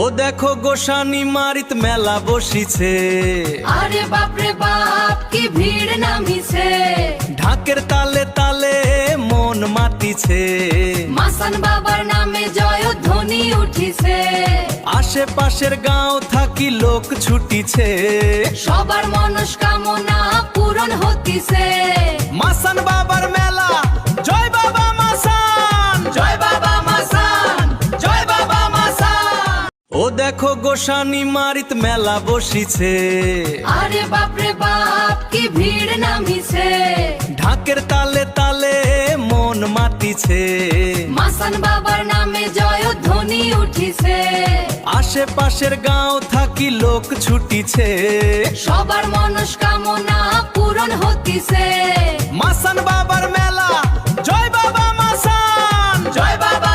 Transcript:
ও দেখো গোসানি মারিত মেলা বসিছে, আরে বাপরে বাপ কি ভিড় নামিছে, ঢাকের তালে তালে মন মাতিছে, মাসান বাবার নামে জয়ধ্বনি উঠিছে, আশেপাশের গাঁও থাকি লোক ছুটিছে, সবার মনস্কামনা পূরণ হতিছে। মাসান বাবার মেলা, জয় বাবা মাসান, জয় বাবা মাসান, জয় বাবা মাসান। ও দেখো গোসানি মারিত মেলা বসিছে, আরে বাপরে বাপ কি ভিড় নামিছে, ঢাকের তালে তালে মন মাতিছে, মাসান বাবার নামে জয়ধ্বনি উঠিছে, আশেপাশের গাঁও থাকি লোক ছুটিছে, সবার মনস্কামনা পূরণ হতিছে। মাসান বাবার মেলা, জয় বাবা মাসান, জয় বাবা